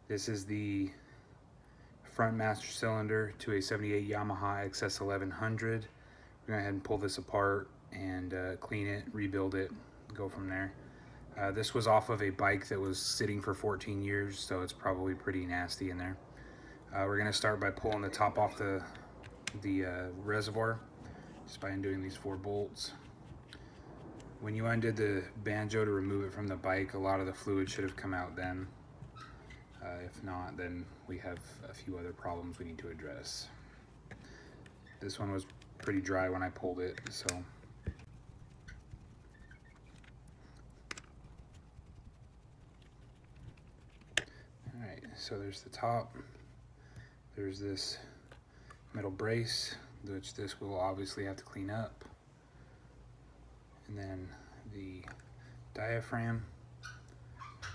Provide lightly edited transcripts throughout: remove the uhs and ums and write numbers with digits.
This is the front master cylinder to a 78 Yamaha XS1100. We're going to go ahead and pull this apart and clean it, rebuild it, go from there. This was off of a bike that was sitting for 14 years, so it's probably pretty nasty in there. We're going to start by pulling the top off the reservoir, just by undoing these 4 bolts. When you undid the banjo to remove it from the bike, a lot of the fluid should have come out then. If not, then we have a few other problems we need to address. This one was pretty dry when I pulled it, so. Alright, so there's the top. There's this metal brace, which this will obviously have to clean up. And then the diaphragm.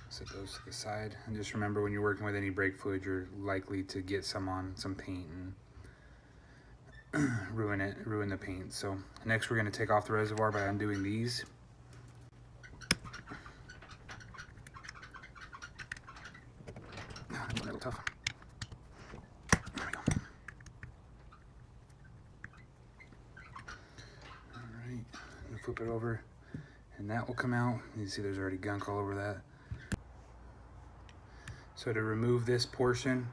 Set those to the side. And just remember, when you're working with any brake fluid, you're likely to get some on some paint and ruin the paint. So next we're going to take off the reservoir by undoing these. A little tough. There we go. Alright, flip it over and that will come out. You can see there's already gunk all over that. So to remove this portion,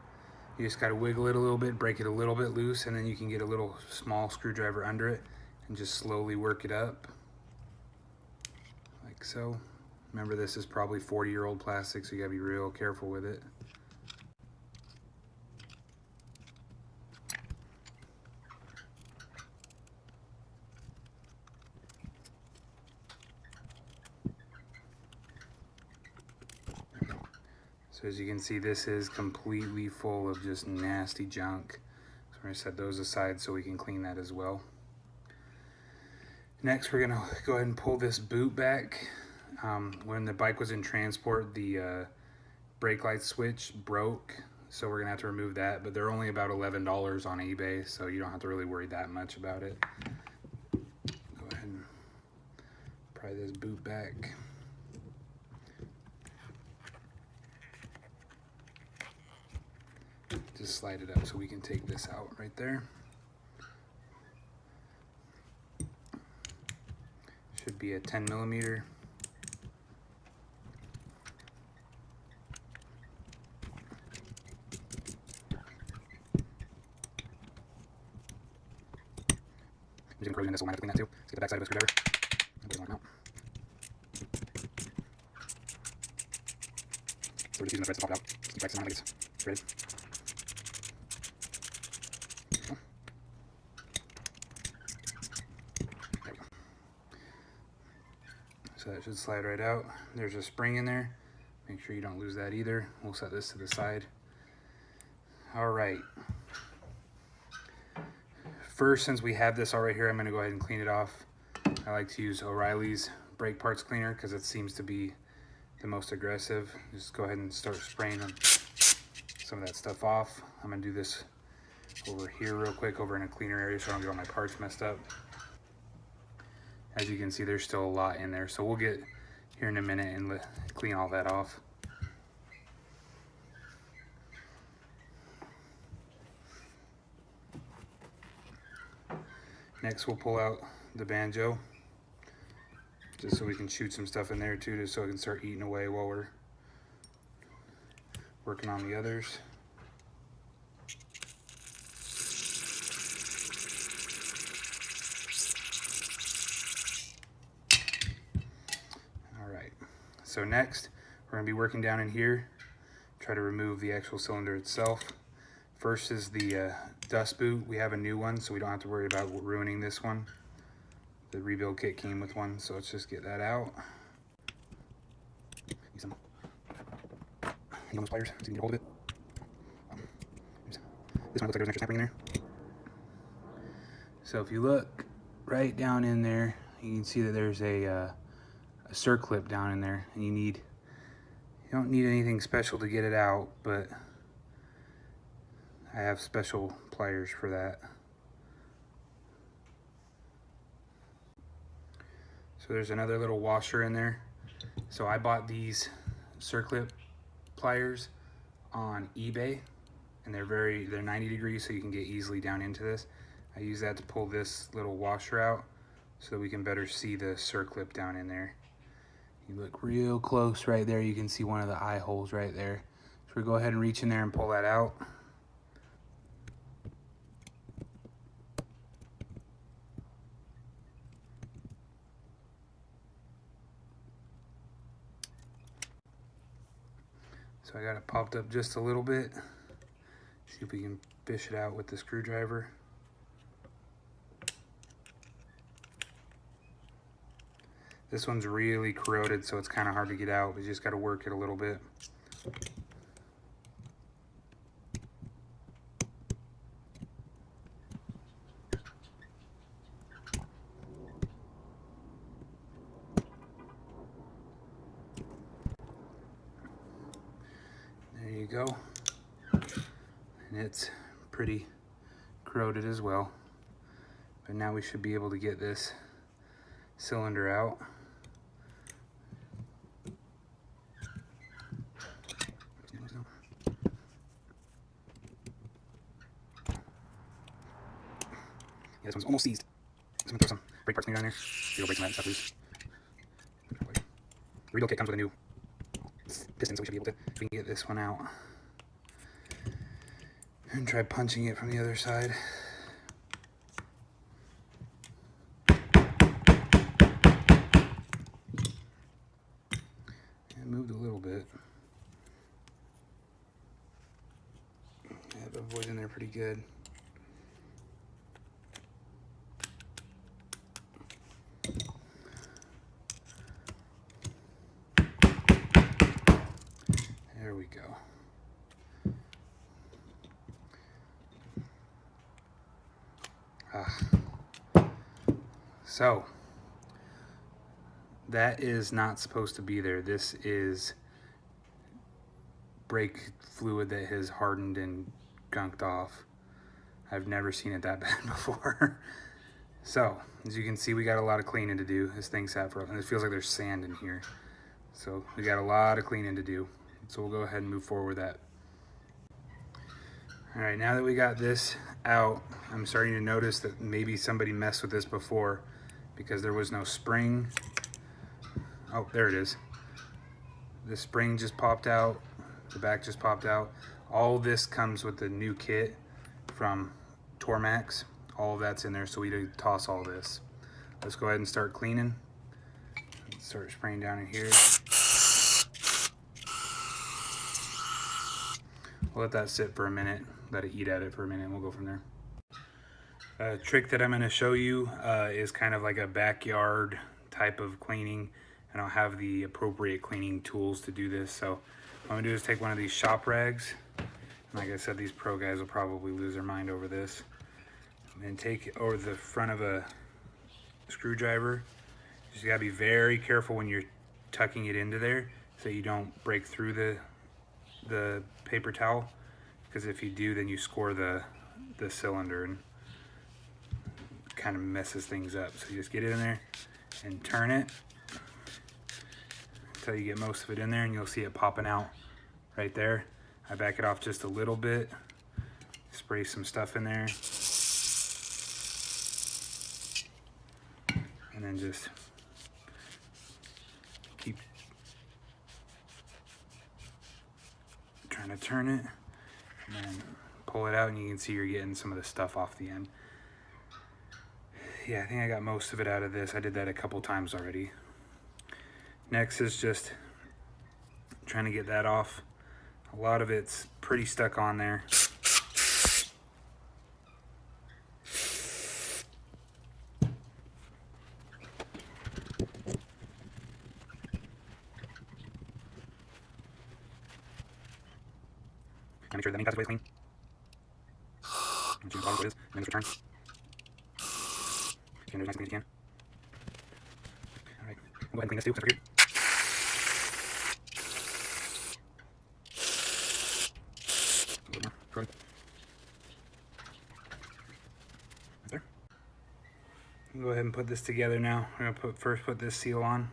you just got to wiggle it a little bit, break it a little bit loose, and then you can get a little small screwdriver under it and just slowly work it up, like so. Remember, this is probably 40-year-old plastic, so you gotta be real careful with it. So as you can see, this is completely full of just nasty junk. So we're going to set those aside so we can clean that as well. Next, we're going to go ahead and pull this boot back. When the bike was in transport, the brake light switch broke, so we're going to have to remove that. But they're only about $11 on eBay, so you don't have to really worry that much about it. Go ahead and pry this boot back. Just slide it up so we can take this out right there. Should be a 10 millimeter. I'm just going to corrosion this, so we'll clean that too. Let's get the back side of a screwdriver. And pull it out. So we're just using the threads to pop it out. Just keep practicing on it like it's threaded. So that should slide right out. There's a spring in there. Make sure you don't lose that either. We'll set this to the side. All right. First, since we have this all right here, I'm gonna go ahead and clean it off. I like to use O'Reilly's brake parts cleaner because it seems to be the most aggressive. Just go ahead and start spraying some of that stuff off. I'm gonna do this over here real quick, over in a cleaner area, so I don't get all my parts messed up. As you can see, there's still a lot in there, so we'll get here in a minute and clean all that off. Next, we'll pull out the banjo, just so we can shoot some stuff in there too, just so it can start eating away while we're working on the others. So next, we're going to be working down in here, try to remove the actual cylinder itself. First is the dust boot. We have a new one, so we don't have to worry about ruining this one. The rebuild kit came with one, so let's just get that out. Use some those pliers so you can get hold of it. This one looks like there's an extra snap ring in there. So if you look right down in there, you can see that there's a circlip down in there, and you don't need anything special to get it out, but I have special pliers for that. So there's another little washer in there. So I bought these circlip pliers on eBay, and they're 90 degrees, so you can get easily down into this. I use that to pull this little washer out so that we can better see the circlip down in there. You look real close right there, you can see one of the eye holes right there. So we go ahead and reach in there and pull that out. So I got it popped up just a little bit. See if we can fish it out with the screwdriver. This one's really corroded, so it's kind of hard to get out. We just got to work it a little bit. There you go. And it's pretty corroded as well. But now we should be able to get this cylinder out. Yeah, this one's almost seized. So I'm gonna throw some brake parts down there. You'll break some of that stuff loose. The rebuild kit comes with a new piston, so we should be able to, we can get this one out. And try punching it from the other side. It moved a little bit. Yeah, the void's in there pretty good. There we go. So that is not supposed to be there. This is brake fluid that has hardened and gunked off. I've never seen it that bad before. So as you can see, we got a lot of cleaning to do. This thing sat for, and it feels like there's sand in here. So we got a lot of cleaning to do. So we'll go ahead and move forward with that. All right, now that we got this out, I'm starting to notice that maybe somebody messed with this before because there was no spring. Oh, there it is. The spring just popped out. The back just popped out. All this comes with the new kit from Tormax. All of that's in there, so we need to toss all this. Let's go ahead and start cleaning. Start spraying down in here. We'll let that sit for a minute, let it eat at it for a minute, and we'll go from there. A trick that I'm going to show you is kind of like a backyard type of cleaning. I don't have the appropriate cleaning tools to do this, so what I'm going to do is take one of these shop rags. And like I said, these pro guys will probably lose their mind over this. And then take over the front of a screwdriver. You got to be very careful when you're tucking it into there so you don't break through the paper towel, because if you do, then you score the cylinder and kind of messes things up. So you just get it in there and turn it until you get most of it in there, and you'll see it popping out right there. I back it off just a little bit, spray some stuff in there, and then just keep trying to turn it, and then pull it out, and you can see you're getting some of the stuff off the end. Yeah, I think I got most of it out of this. I did that a couple times already. Next is just trying to get that off. A lot of it's pretty stuck on there. Make sure that main path is clean. And choose the bottom is, and then just return. And there's as nice as you can. Alright, we'll go ahead and clean this too, since we're here. A little more. Right there. We'll go ahead and put this together now. We're going to first put this seal on.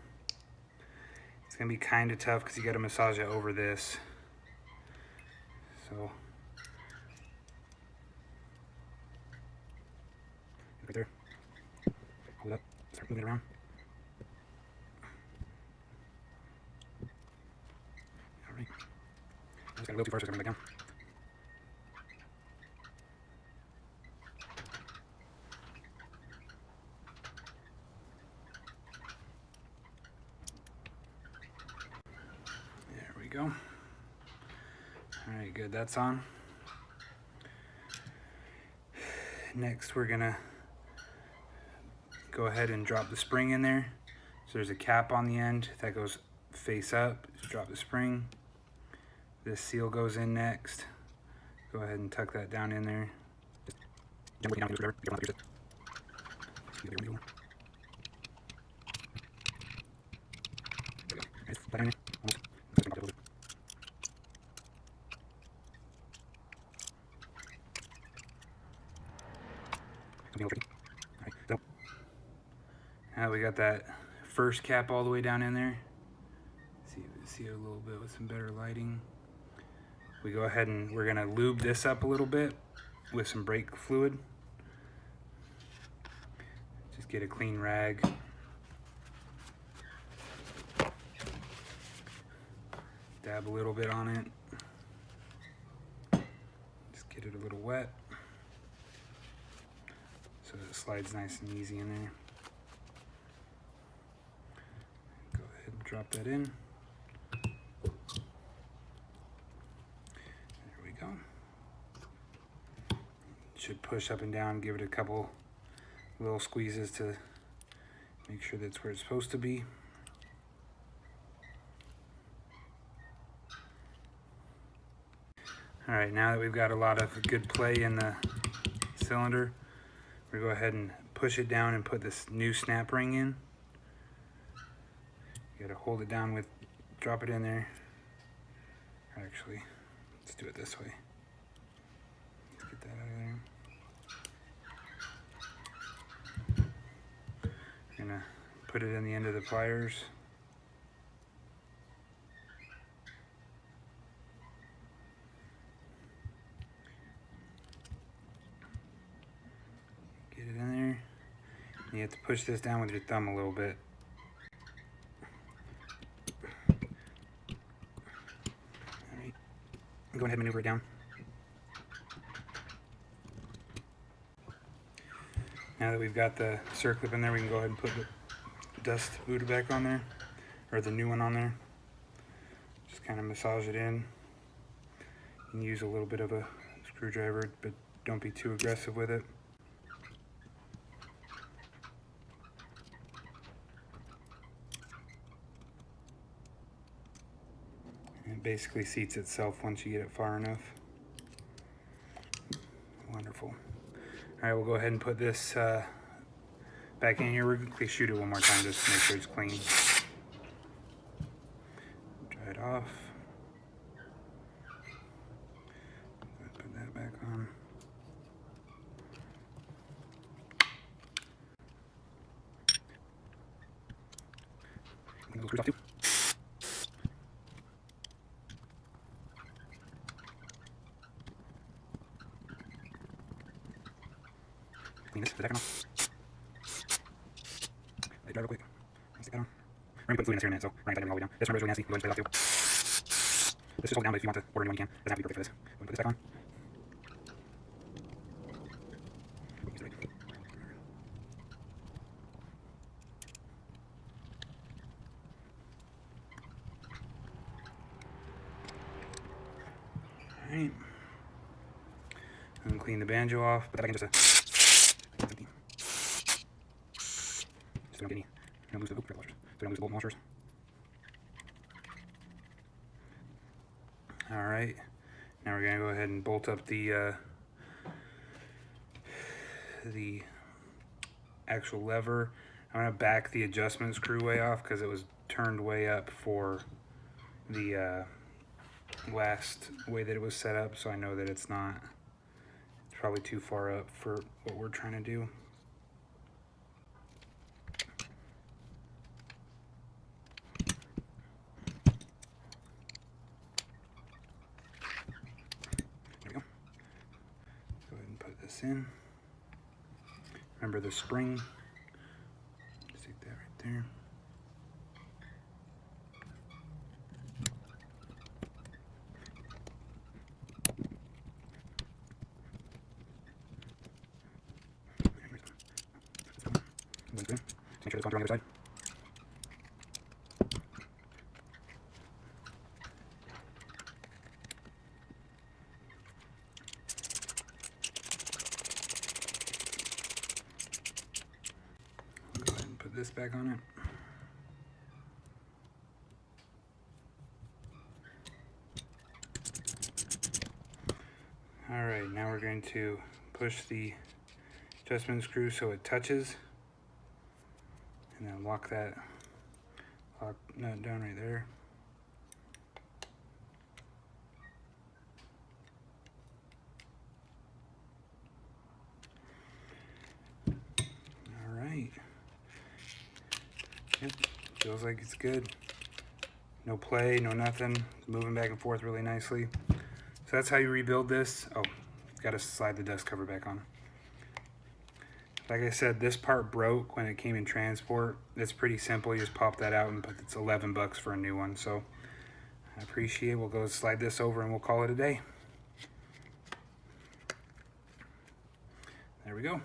It's going to be kind of tough because you got to massage it over this. So right there. Hold it up. Start moving it around. All right. I just got a little too far, so it's going to bring it back down. There we go. All right, good. That's on. Next, we're going to go ahead and drop the spring in there. So there's a cap on the end that goes face up. Just drop the spring. This seal goes in next. Go ahead and tuck that down in there. Just gently down, whatever. You don't have to use it. Now we got that first cap all the way down in there. See it a little bit with some better lighting. We go ahead and we're gonna lube this up a little bit with some brake fluid. Just get a clean rag. Dab a little bit on it. Just get it a little wet so that it slides nice and easy in there. Go ahead and drop that in. There we go. Should push up and down, give it a couple little squeezes to make sure that's where it's supposed to be. All right, now that we've got a lot of good play in the cylinder, we go ahead and push it down and put this new snap ring in. You gotta hold it down with, drop it in there. Actually, let's do it this way. Let's get that out of there. Gonna put it in the end of the pliers. Get it in there. You have to push this down with your thumb a little bit. Alright. Go ahead and maneuver it down. Now that we've got the circlip in there, we can go ahead and put the dust Buddha back on there, or the new one on there. Just kind of massage it in. You can use a little bit of a screwdriver, but don't be too aggressive with it. It basically seats itself once you get it far enough. Wonderful. All right, we'll go ahead and put this back in here. We're going to shoot it one more time just to make sure it's clean. Dry it off. Put that back on. Clean those screws off too. Clean this, put that off. Let it dry real quick. Stick that on. We're going to put fluid in this here in a minute, so we're going to get that all the way down. This number is really nasty. Go ahead and play it off too. Let's just hold it down, but if you want to order a new one, you can. Doesn't have to be perfect for this. Go ahead and put this back on. Alright. And clean the banjo off. Put that back in just empty. So don't get any. Don't lose the bolt washers. So don't lose the bolt washers. Alright. Now we're gonna go ahead and bolt up the actual lever. I'm gonna back the adjustment screw way off because it was turned way up for the last way that it was set up, so I know that it's probably too far up for what we're trying to do. this in. Remember the spring. Stick that right there. Make sure it's going to the other side. Go ahead and put this back on it. All right, now we're going to push the adjustment screw so it touches, and then lock that nut down right there. All right. Yep, feels like it's good. No play, no nothing. It's moving back and forth really nicely. So that's how you rebuild this. Oh, got to slide the dust cover back on. Like I said, this part broke when it came in transport. It's pretty simple. You just pop that out, and it's 11 bucks for a new one. So I appreciate it. We'll go slide this over and we'll call it a day. There we go.